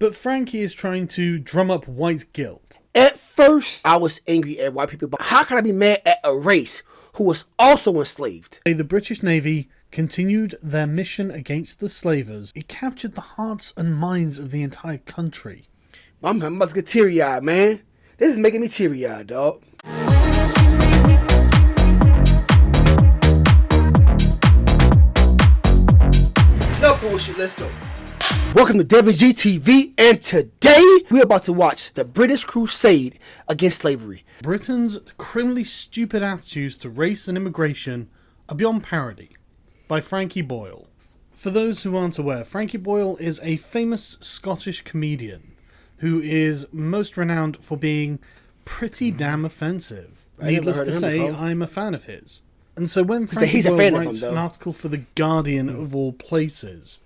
But Frankie is trying to drum up white guilt. At first, I was angry at white people, but how can I be mad at a race who was also enslaved? The British Navy continued their mission against the slavers. It captured the hearts and minds of the entire country. I'm about to get teary-eyed, man. This is making me teary-eyed, dog. No bullshit, let's go. Welcome to Devin G TV, and today we're about to watch the British Crusade Against Slavery. Britain's criminally stupid attitudes to race and immigration are beyond parody, by Frankie Boyle. For those who aren't aware, Frankie Boyle is a famous Scottish comedian who is most renowned for being pretty damn offensive. Needless to say, I'm a fan of his. And so when Frankie Boyle writes an article for The Guardian of all places,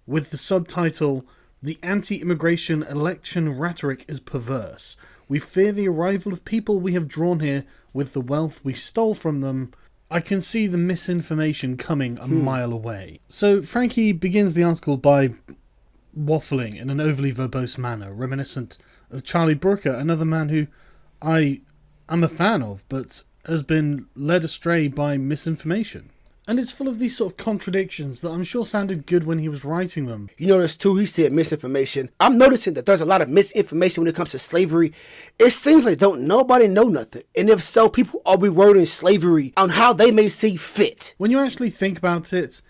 with the subtitle, "The Anti-Immigration Election Rhetoric is Perverse. We fear the arrival of people we have drawn here with the wealth we stole from them," I can see the misinformation coming a mile away. So Frankie begins the article by waffling in an overly verbose manner, reminiscent of Charlie Brooker, another man who I am a fan of, but has been led astray by misinformation. And it's full of these sort of contradictions that I'm sure sounded good when he was writing them. You notice too, he said misinformation. I'm noticing that there's a lot of misinformation when it comes to slavery. It seems like don't nobody know nothing. And if so, people are rewording slavery on how they may see fit. When you actually think about it,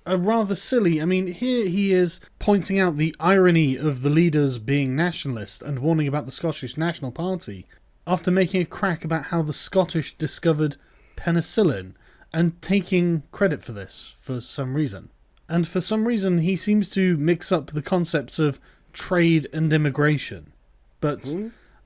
rather silly. I mean, here he is pointing out the irony of the leaders being nationalist and warning about the Scottish National Party, after making a crack about how the Scottish discovered penicillin, and taking credit for this for some reason. And for some reason, he seems to mix up the concepts of trade and immigration. But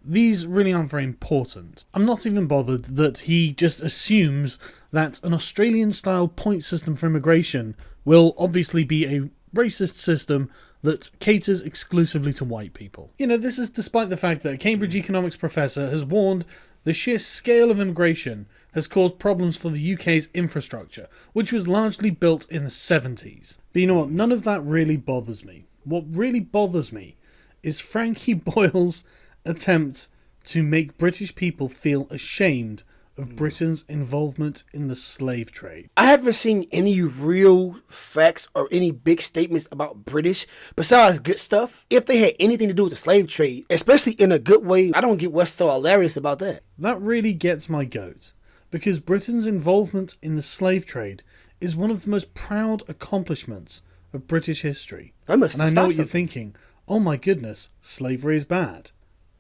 these really aren't very important. I'm not even bothered that he just assumes that an Australian-style point system for immigration will obviously be a racist system that caters exclusively to white people. You know, this is despite the fact that a Cambridge economics professor has warned the sheer scale of immigration has caused problems for the UK's infrastructure, which was largely built in the 70s. But you know what? None of that really bothers me. What really bothers me is Frankie Boyle's attempt to make British people feel ashamed of Britain's involvement in the slave trade. I haven't seen any real facts or any big statements about British besides good stuff. If they had anything to do with the slave trade, especially in a good way, I don't get what's so hilarious about that. That really gets my goat, because Britain's involvement in the slave trade is one of the most proud accomplishments of British history. And I know what you're thinking, oh my goodness, slavery is bad.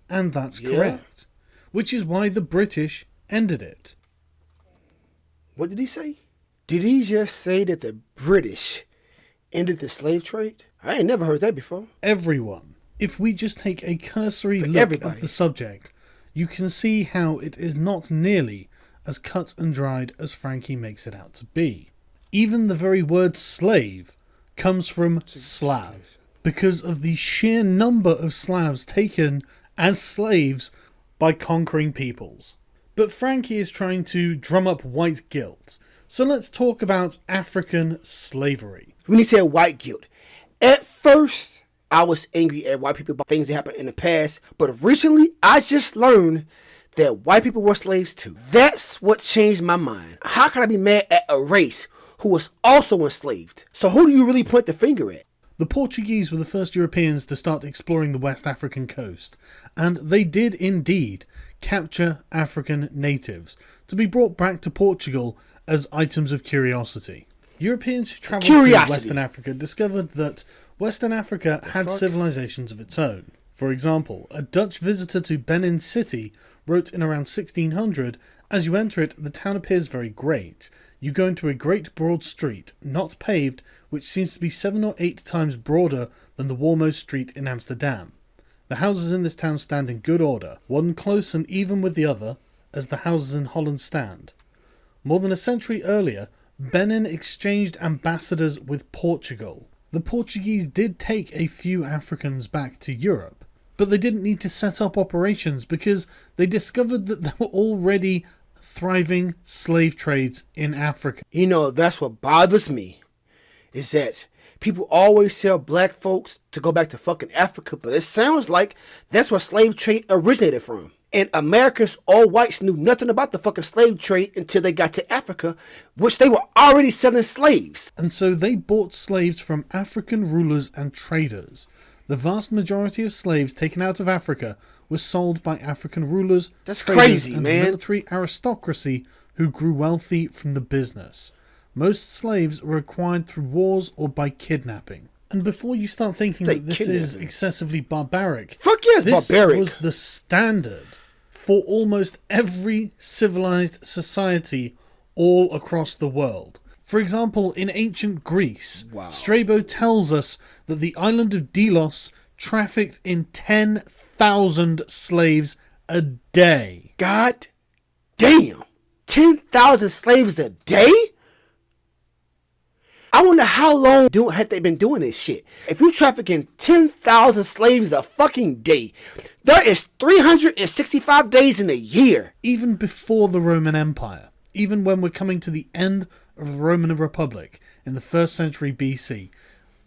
And that's correct. Which is why the British ended it. What did he say? Did he just say that the British ended the slave trade? I ain't never heard that before. Everyone. If we just take a cursory look at the subject, you can see how it is not nearly as cut and dried as Frankie makes it out to be. Even the very word slave comes from Slav, because of the sheer number of Slavs taken as slaves by conquering peoples. But Frankie is trying to drum up white guilt. So let's talk about African slavery. When he said white guilt, at first I was angry at white people about things that happened in the past, but recently I just learned that white people were slaves too. That's what changed my mind. How can I be mad at a race who was also enslaved? So who do you really point the finger at? The Portuguese were the first Europeans to start exploring the West African coast, and they did indeed capture African natives to be brought back to Portugal as items of curiosity. Europeans who travelled to Western Africa discovered that Western Africa had civilizations of its own. For example, a Dutch visitor to Benin City wrote in around 1600, "As you enter it, the town appears very great. You go into a great broad street, not paved, which seems to be 7 or 8 times broader than the warmost street in Amsterdam. The houses in this town stand in good order, one close and even with the other, as the houses in Holland stand. More than a century earlier, Benin exchanged ambassadors with Portugal. The Portuguese did take a few Africans back to Europe, but they didn't need to set up operations because they discovered that there were already thriving slave trades in Africa." You know, that's what bothers me, is that People always tell black folks to go back to fucking Africa, but it sounds like that's where slave trade originated from. And Americans, all whites, knew nothing about the fucking slave trade until they got to Africa, which they were already selling slaves. And so they bought slaves from African rulers and traders. The vast majority of slaves taken out of Africa were sold by African rulers, That's traders, crazy, and man. military aristocracy who grew wealthy from the business. Most slaves were acquired through wars or by kidnapping. And before you start thinking that this is excessively barbaric, Fuck yeah, it's this barbaric. was the standard for almost every civilized society all across the world. For example, in ancient Greece, Strabo tells us that the island of Delos trafficked in 10,000 slaves a day. God damn. 10,000 slaves a day? I wonder how long had they been doing this shit. If you trafficking 10,000 slaves a fucking day, there is 365 days in a year. Even before the Roman Empire, even when we're coming to the end of the Roman Republic in the 1st century BC,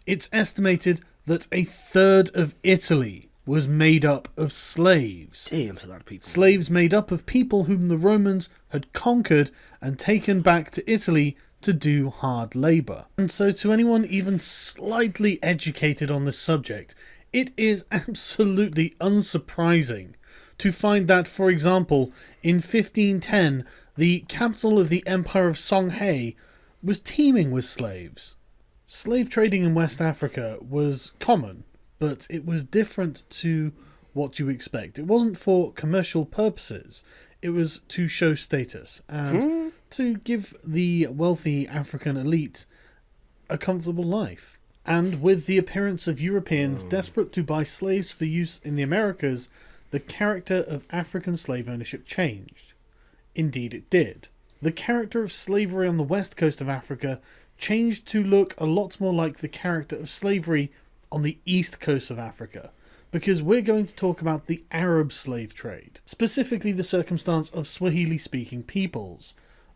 it's estimated that a third of Italy was made up of slaves. Damn, that's a lot of people. Slaves made up of people whom the Romans had conquered and taken back to Italy to do hard labour. And so to anyone even slightly educated on this subject, it is absolutely unsurprising to find that, for example, in 1510, the capital of the Empire of Songhai was teeming with slaves. Slave trading in West Africa was common, but it was different to what you expect. It wasn't for commercial purposes. It was to show status and to give the wealthy African elite a comfortable life. And with the appearance of Europeans desperate to buy slaves for use in the Americas, the character of African slave ownership changed. Indeed it did. The character of slavery on the west coast of Africa changed to look a lot more like the character of slavery on the east coast of Africa, because we're going to talk about the Arab slave trade, specifically the circumstance of Swahili-speaking peoples.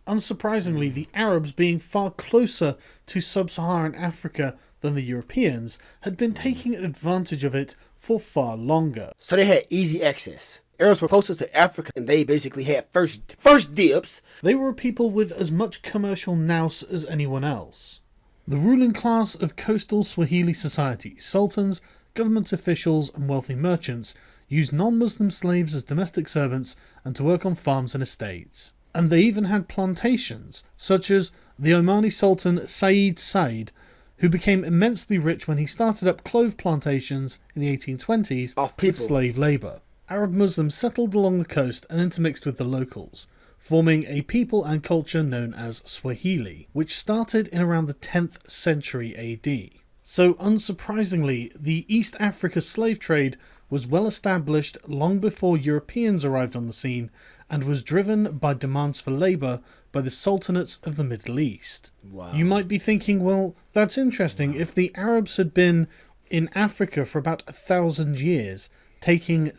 Unsurprisingly, the Arabs, being far closer to sub-Saharan Africa than the Europeans, had been taking advantage of it for far longer. So they had easy access. Arabs were closer to Africa and they basically had first dibs. They were a people with as much commercial nous as anyone else. The ruling class of coastal Swahili society, sultans, government officials and wealthy merchants, used non-Muslim slaves as domestic servants and to work on farms and estates. And they even had plantations, such as the Omani Sultan Said, who became immensely rich when he started up clove plantations in the 1820s with slave labour. Arab Muslims settled along the coast and intermixed with the locals, forming a people and culture known as Swahili, which started in around the 10th century AD. So unsurprisingly, the East Africa slave trade was well established long before Europeans arrived on the scene and was driven by demands for labour by the sultanates of the Middle East. Wow. You might be thinking, well, that's interesting. If the Arabs had been in Africa for about 1,000 years, taking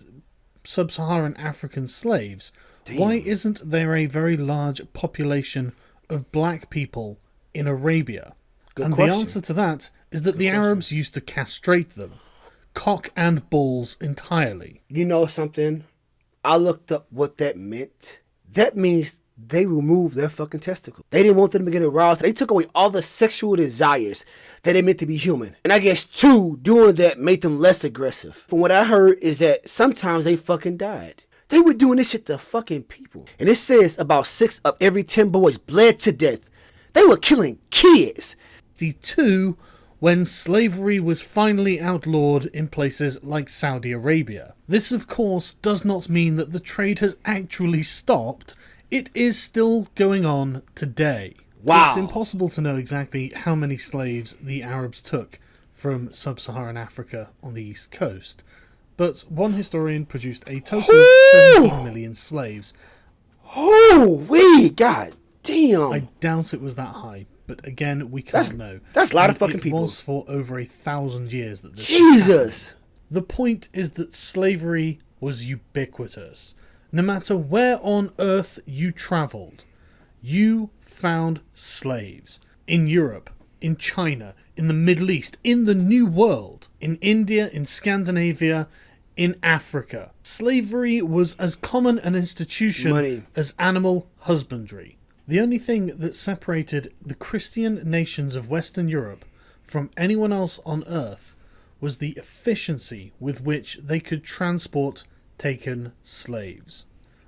sub-Saharan African slaves, why isn't there a very large population of black people in Arabia? Good and question. the answer to that is that the Arabs used to castrate them, cock and balls entirely. You know something? I looked up what that meant. That means they removed their fucking testicles. They didn't want them to get aroused. They took away all the sexual desires that they meant to be human. And I guess, too, doing that made them less aggressive. From what I heard is that sometimes they fucking died. They were doing this shit to fucking people. And it says about 6 of every 10 boys bled to death. They were killing kids. The two, when slavery was finally outlawed in places like Saudi Arabia. This, of course, does not mean that the trade has actually stopped. It is still going on today. Wow. It's impossible to know exactly how many slaves the Arabs took from sub-Saharan Africa on the east coast, but one historian produced a total of 17 million slaves. Oh, wait, god damn. I doubt it was that high, but again, we can't know. That's a lot of fucking people. It was for over 1,000 years that this Jesus. happened. The point is that slavery was ubiquitous. No matter where on earth you travelled, you found slaves. In Europe, in China, in the Middle East, in the New World, in India, in Scandinavia, in Africa. Slavery was as common an institution as animal husbandry. The only thing that separated the Christian nations of Western Europe from anyone else on Earth was the efficiency with which they could transport taken slaves.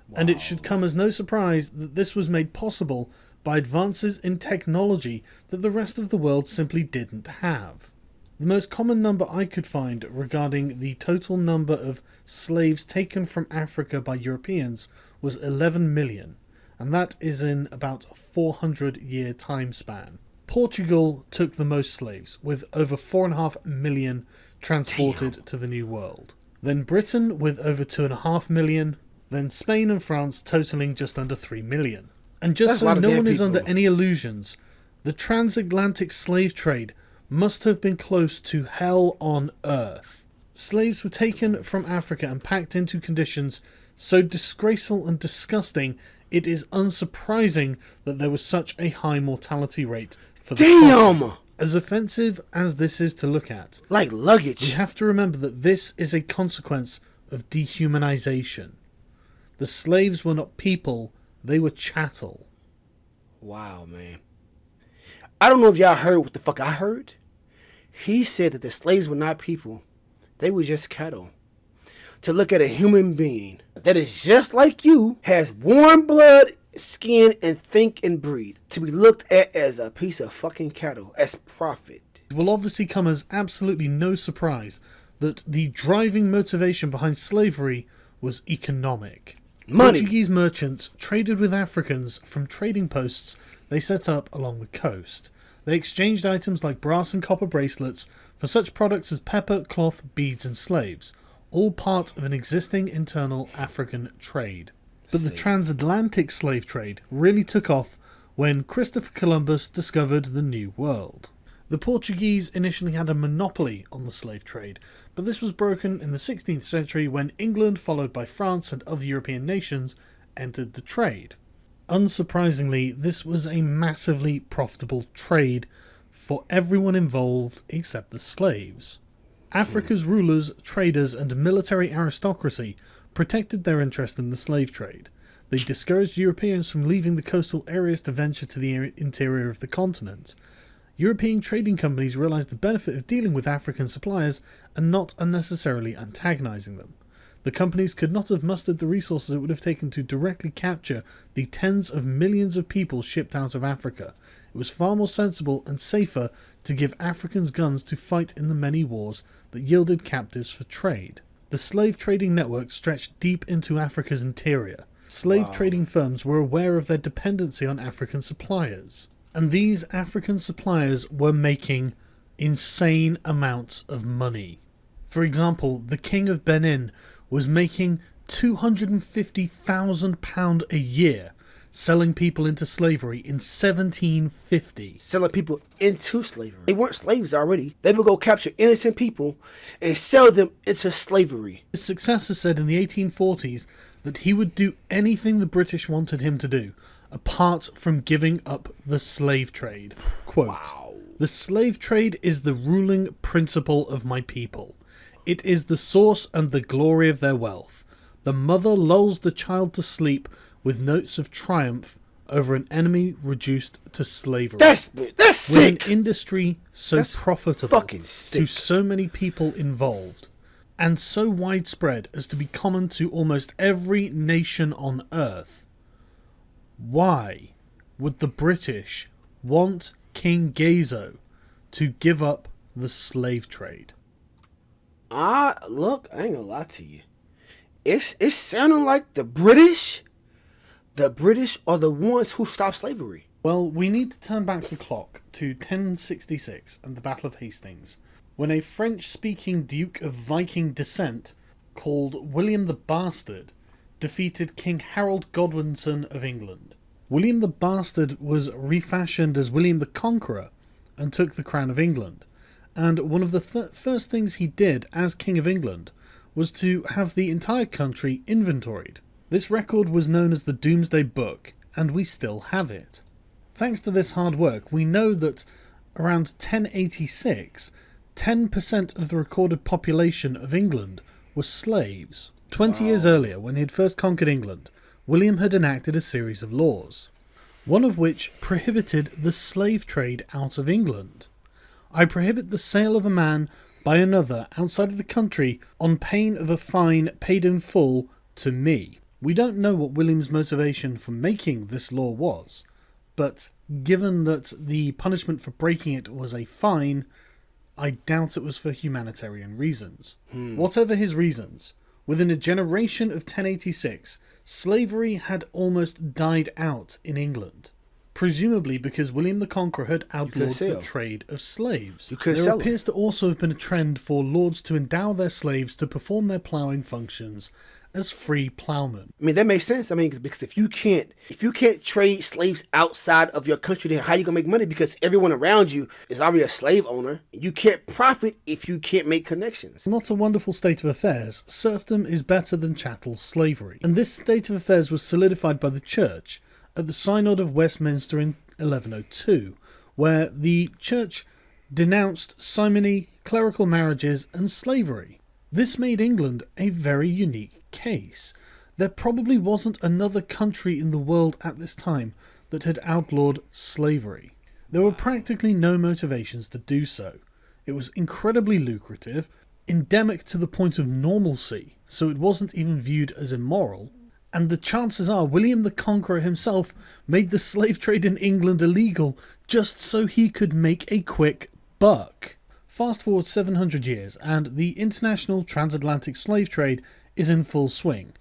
Wow. And it should come as no surprise that this was made possible by advances in technology that the rest of the world simply didn't have. The most common number I could find regarding the total number of slaves taken from Africa by Europeans was 11 million, and that is in about a 400-year time span. Portugal took the most slaves, with over 4.5 million transported to the New World. Then Britain with over 2.5 million, then Spain and France totaling just under 3 million. And just so no one is under any illusions, the transatlantic slave trade must have been close to hell on earth. Slaves were taken from Africa and packed into conditions so disgraceful and disgusting, it is unsurprising that there was such a high mortality rate for the Damn! As offensive as this is to look at, like luggage, we have to remember that this is a consequence of dehumanization. The slaves were not people, they were chattel. Wow, man. I don't know if y'all heard what the fuck I heard. He said that the slaves were not people. They were just cattle. To look at a human being that is just like you, has warm blood, skin, and think and breathe, to be looked at as a piece of fucking cattle, as profit. It will obviously come as absolutely no surprise that the driving motivation behind slavery was economic. Money. Portuguese merchants traded with Africans from trading posts they set up along the coast. They exchanged items like brass and copper bracelets for such products as pepper, cloth, beads, and slaves, all part of an existing internal African trade. But the transatlantic slave trade really took off when Christopher Columbus discovered the New World. The Portuguese initially had a monopoly on the slave trade, but this was broken in the 16th century when England, followed by France and other European nations, entered the trade. Unsurprisingly, this was a massively profitable trade for everyone involved except the slaves. Africa's rulers, traders, and military aristocracy protected their interest in the slave trade. They discouraged Europeans from leaving the coastal areas to venture to the interior of the continent. European trading companies realized the benefit of dealing with African suppliers and not unnecessarily antagonizing them. The companies could not have mustered the resources it would have taken to directly capture the tens of millions of people shipped out of Africa. It was far more sensible and safer to give Africans guns to fight in the many wars that yielded captives for trade. The slave trading network stretched deep into Africa's interior. Slave trading firms were aware of their dependency on African suppliers. And these African suppliers were making insane amounts of money. For example, the King of Benin was making £250,000 a year selling people into slavery in 1750. Selling people into slavery. They weren't slaves already. They would go capture innocent people and sell them into slavery. His successor said in the 1840s that he would do anything the British wanted him to do, apart from giving up the slave trade. Quote, "The slave trade is the ruling principle of my people. It is the source and the glory of their wealth. The mother lulls the child to sleep with notes of triumph over an enemy reduced to slavery." That's sick! With an industry so That's profitable fucking sick. to so many people involved, and so widespread as to be common to almost every nation on earth, why would the British want King Gezo to give up the slave trade? Look, I ain't gonna lie to you. It's sounding like the British are the ones who stopped slavery. Well, we need to turn back the clock to 1066 and the Battle of Hastings, when a French-speaking Duke of Viking descent called William the Bastard defeated King Harold Godwinson of England. William the Bastard was refashioned as William the Conqueror and took the crown of England, and one of the first things he did as King of England was to have the entire country inventoried. This record was known as the Domesday Book, and we still have it. Thanks to this hard work, we know that around 1086, 10% of the recorded population of England was slaves. 20 years earlier, when he had first conquered England, William had enacted a series of laws, one of which prohibited the slave trade out of England. I prohibit the sale of a man by another outside of the country on pain of a fine paid in full to me. We don't know what William's motivation for making this law was, but given that the punishment for breaking it was a fine, I doubt it was for humanitarian reasons. Whatever his reasons, within a generation of 1086, slavery had almost died out in England. Presumably because William the Conqueror had outlawed the trade of slaves. There appears to also have been a trend for lords to endow their slaves to perform their ploughing functions as free ploughmen. I mean, that makes sense. I mean, because if you can't trade slaves outside of your country, then how you gonna make money? Because everyone around you is already a slave owner. You can't profit if you can't make connections. Not a wonderful state of affairs. Serfdom is better than chattel slavery. And this state of affairs was solidified by the Church at the Synod of Westminster in 1102, where the Church denounced simony, clerical marriages, and slavery. This made England a very unique case. There probably wasn't another country in the world at this time that had outlawed slavery. There were practically no motivations to do so. It was incredibly lucrative, endemic to the point of normalcy, so it wasn't even viewed as immoral. And the chances are William the Conqueror himself made the slave trade in England illegal just so he could make a quick buck. Fast forward 700 years and the international transatlantic slave trade is in full swing,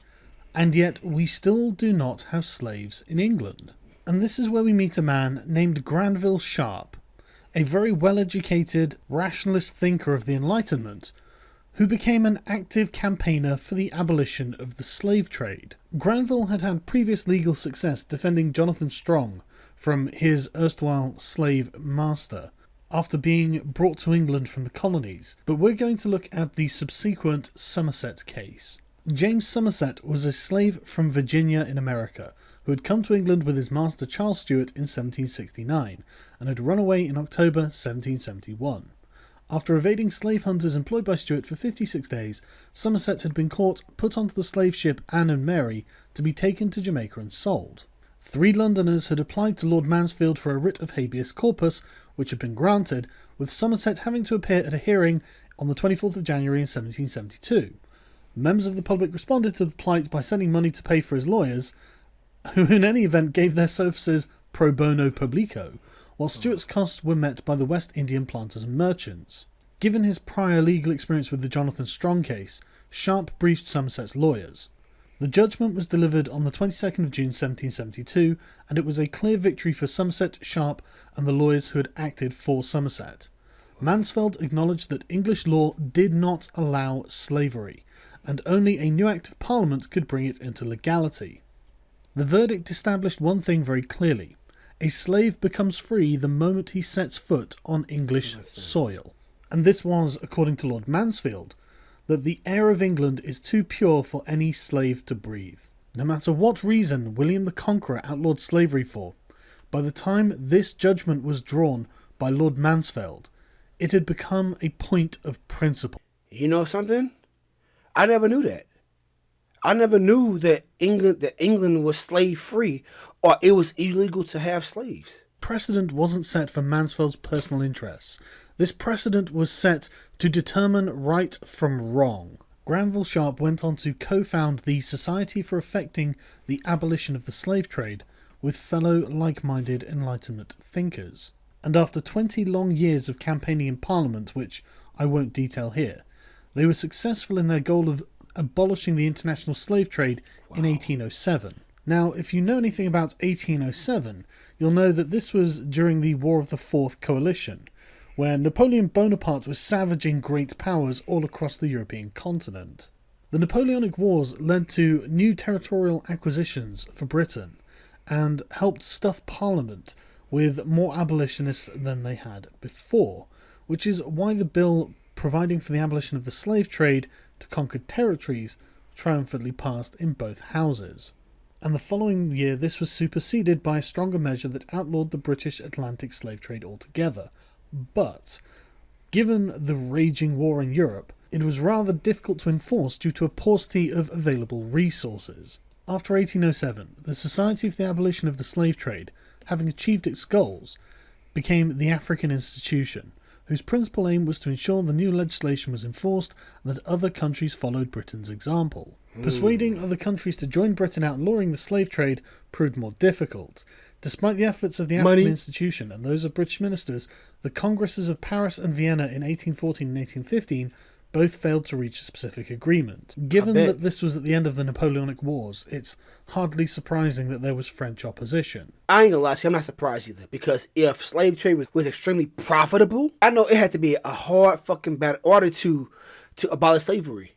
and yet we still do not have slaves in England. And this is where we meet a man named Granville Sharp, a very well-educated rationalist thinker of the Enlightenment, who became an active campaigner for the abolition of the slave trade. Granville had had previous legal success defending Jonathan Strong from his erstwhile slave master, after being brought to England from the colonies, but we're going to look at the subsequent Somerset case. James Somerset was a slave from Virginia in America, who had come to England with his master Charles Stuart in 1769, and had run away in October 1771. After evading slave hunters employed by Stuart for 56 days, Somerset had been caught, put onto the slave ship Anne and Mary, to be taken to Jamaica and sold. 3 Londoners had applied to Lord Mansfield for a writ of habeas corpus, which had been granted, with Somerset having to appear at a hearing on the 24th of January in 1772. Members of the public responded to the plight by sending money to pay for his lawyers, who in any event gave their services pro bono publico, while Stuart's costs were met by the West Indian planters and merchants. Given his prior legal experience with the Jonathan Strong case, Sharp briefed Somerset's lawyers. The judgment was delivered on the 22nd of June 1772, and it was a clear victory for Somerset, Sharp, and the lawyers who had acted for Somerset. Mansfield acknowledged that English law did not allow slavery, and only a new Act of Parliament could bring it into legality. The verdict established one thing very clearly: a slave becomes free the moment he sets foot on English soil. And this was, according to Lord Mansfield, that the air of England is too pure for any slave to breathe. No matter what reason William the Conqueror outlawed slavery for, by the time this judgment was drawn by Lord Mansfield, it had become a point of principle. You know something? I never knew that. I never knew that England was slave free, or it was illegal to have slaves. Precedent wasn't set for Mansfield's personal interests. This precedent was set to determine right from wrong. Granville Sharp went on to co-found the Society for Effecting the Abolition of the Slave Trade with fellow like-minded Enlightenment thinkers. And after 20 long years of campaigning in Parliament, which I won't detail here, they were successful in their goal of abolishing the international slave trade in 1807. Now, if you know anything about 1807, you'll know that this was during the War of the Fourth Coalition, where Napoleon Bonaparte was savaging great powers all across the European continent. The Napoleonic Wars led to new territorial acquisitions for Britain, and helped stuff Parliament with more abolitionists than they had before, which is why the bill providing for the abolition of the slave trade to conquered territories triumphantly passed in both houses. And the following year this was superseded by a stronger measure that outlawed the British Atlantic slave trade altogether, But, given the raging war in Europe, it was rather difficult to enforce due to a paucity of available resources. After 1807, the Society for the Abolition of the Slave Trade, having achieved its goals, became the African Institution, whose principal aim was to ensure the new legislation was enforced and that other countries followed Britain's example. Persuading other countries to join Britain outlawing the slave trade proved more difficult. Despite the efforts of the African Institution and those of British ministers, the Congresses of Paris and Vienna in 1814 and 1815 both failed to reach a specific agreement. Given that this was at the end of the Napoleonic Wars, it's hardly surprising that there was French opposition. I ain't gonna lie to you, I'm not surprised either, because if slave trade was extremely profitable, I know it had to be a hard fucking battle in order to abolish slavery.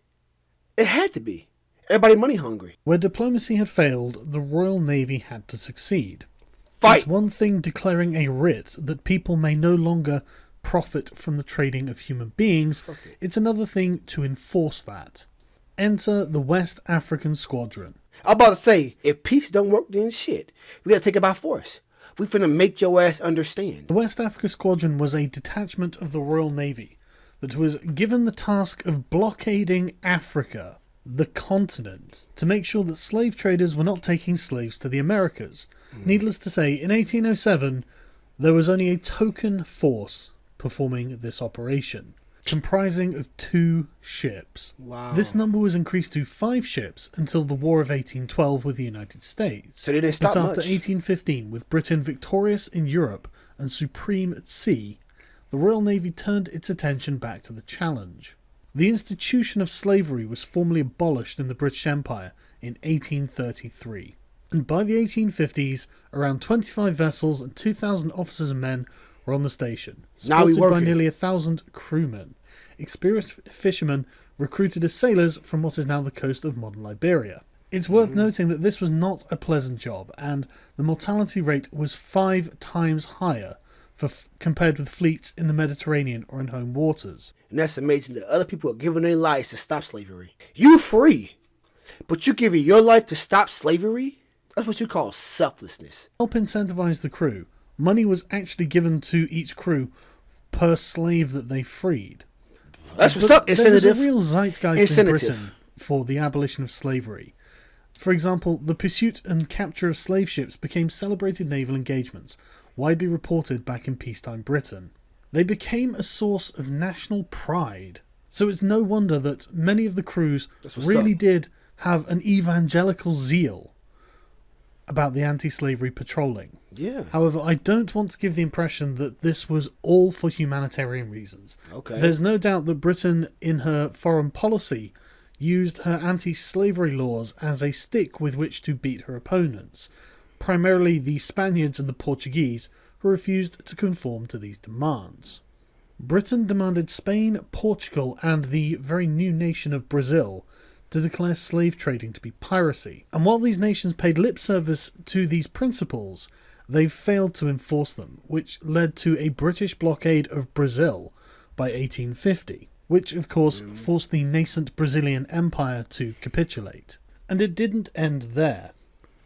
It had to be. Everybody money hungry. Where diplomacy had failed, the Royal Navy had to succeed. Fight! It's one thing declaring a writ that people may no longer profit from the trading of human beings, it's another thing to enforce that. Enter the West African Squadron. I'm about to say, if peace don't work, then shit. We gotta take it by force. We finna make your ass understand. The West Africa Squadron was a detachment of the Royal Navy that was given the task of blockading Africa, the continent, to make sure that slave traders were not taking slaves to the Americas. Needless to say, in 1807, there was only a token force performing this operation, comprising of 2 ships. Wow. This number was increased to 5 ships until the War of 1812 with the United States. So they didn't stop but after much. 1815, with Britain victorious in Europe and supreme at sea, the Royal Navy turned its attention back to the challenge. The institution of slavery was formally abolished in the British Empire in 1833. And by the 1850s, around 25 vessels and 2,000 officers and men were on the station, supported by nearly 1,000 crewmen. Experienced fishermen recruited as sailors from what is now the coast of modern Liberia. It's worth noting that this was not a pleasant job, and the mortality rate was 5 times higher compared with fleets in the Mediterranean or in home waters. And that's amazing that other people are giving their lives to stop slavery. You free, but you giving your life to stop slavery? That's what you call selflessness. To help incentivize the crew, money was actually given to each crew per slave that they freed. That's what's up. There was a real zeitgeist in Britain for the abolition of slavery. For example, the pursuit and capture of slave ships became celebrated naval engagements, widely reported back in peacetime Britain. They became a source of national pride. So it's no wonder that many of the crews really did have an evangelical zeal about the anti-slavery patrolling. Yeah. However, I don't want to give the impression that this was all for humanitarian reasons. Okay. There's no doubt that Britain, in her foreign policy, used her anti-slavery laws as a stick with which to beat her opponents, primarily the Spaniards and the Portuguese, who refused to conform to these demands. Britain demanded Spain, Portugal, and the very new nation of Brazil to declare slave trading to be piracy. And while these nations paid lip service to these principles, they failed to enforce them, which led to a British blockade of Brazil by 1850, which of course forced the nascent Brazilian Empire to capitulate. And it didn't end there.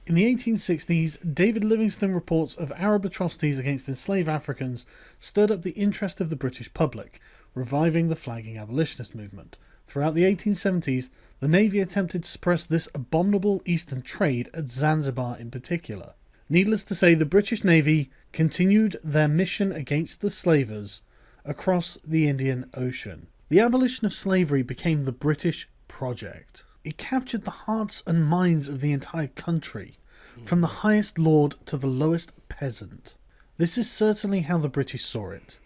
In the 1860s, David Livingstone reports of Arab atrocities against enslaved Africans stirred up the interest of the British public, reviving the flagging abolitionist movement. Throughout the 1870s, the Navy attempted to suppress this abominable eastern trade at Zanzibar in particular. Needless to say, the British Navy continued their mission against the slavers across the Indian Ocean. The abolition of slavery became the British project. It captured the hearts and minds of the entire country, from the highest lord to the lowest peasant. This is certainly how the British saw it.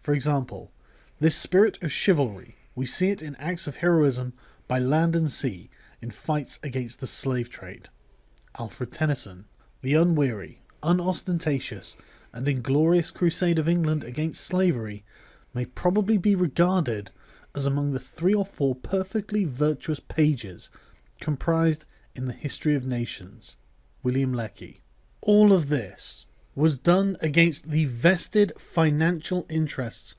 For example, this spirit of chivalry, we see it in acts of heroism by land and sea in fights against the slave trade. Alfred Tennyson, the unweary, unostentatious, and inglorious crusade of England against slavery may probably be regarded as among the 3 or 4 perfectly virtuous pages comprised in the History of Nations. William Lecky. All of this was done against the vested financial interests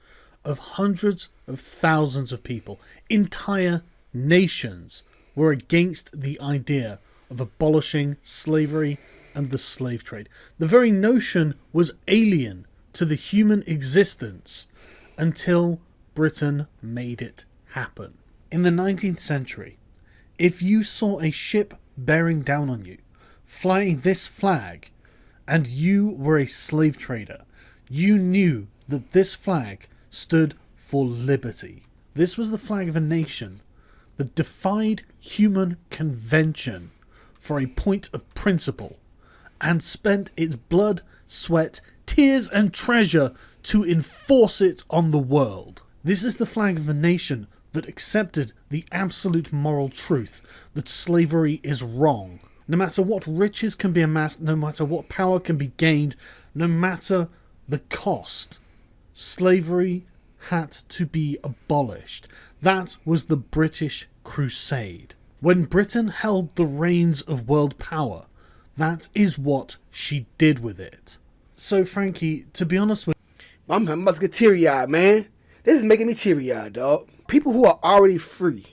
of hundreds of thousands of people. Entire nations were against the idea of abolishing slavery and the slave trade. The very notion was alien to the human existence until Britain made it happen. In the 19th century, if you saw a ship bearing down on you, flying this flag, and you were a slave trader, you knew that this flag stood for liberty. This was the flag of a nation that defied human convention for a point of principle and spent its blood, sweat, tears and treasure to enforce it on the world. This is the flag of the nation that accepted the absolute moral truth that slavery is wrong. No matter what riches can be amassed, no matter what power can be gained, no matter the cost, slavery had to be abolished. That was the British Crusade. When Britain held the reins of world power, that is what she did with it. So Frankie, to be honest with I'm about to get teary-eyed, man. This is making me teary-eyed, dog. People who are already free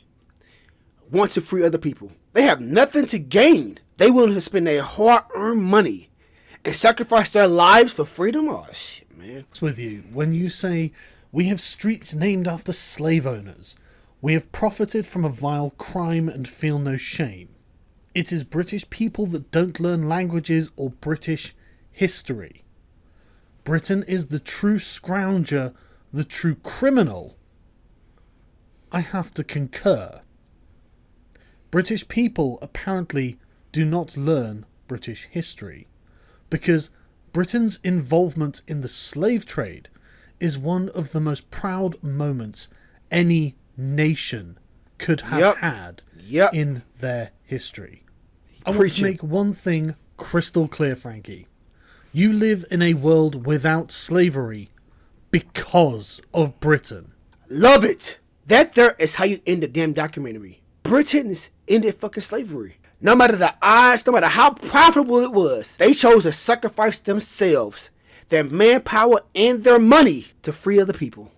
want to free other people. They have nothing to gain. They willing to spend their hard-earned money and sacrifice their lives for freedom? Oh, shit, man. with you, when you say, we have streets named after slave owners, we have profited from a vile crime and feel no shame. It is British people that don't learn languages or British history. Britain is the true scrounger, the true criminal. I have to concur. British people apparently do not learn British history, because Britain's involvement in the slave trade is one of the most proud moments any nation could have had in their history. I want to make one thing crystal clear, Frankie. You live in a world without slavery because of Britain. Love it. That there is how you end the damn documentary. Britain's ended fucking slavery. No matter the odds, no matter how profitable it was, they chose to sacrifice themselves, their manpower, and their money to free other people.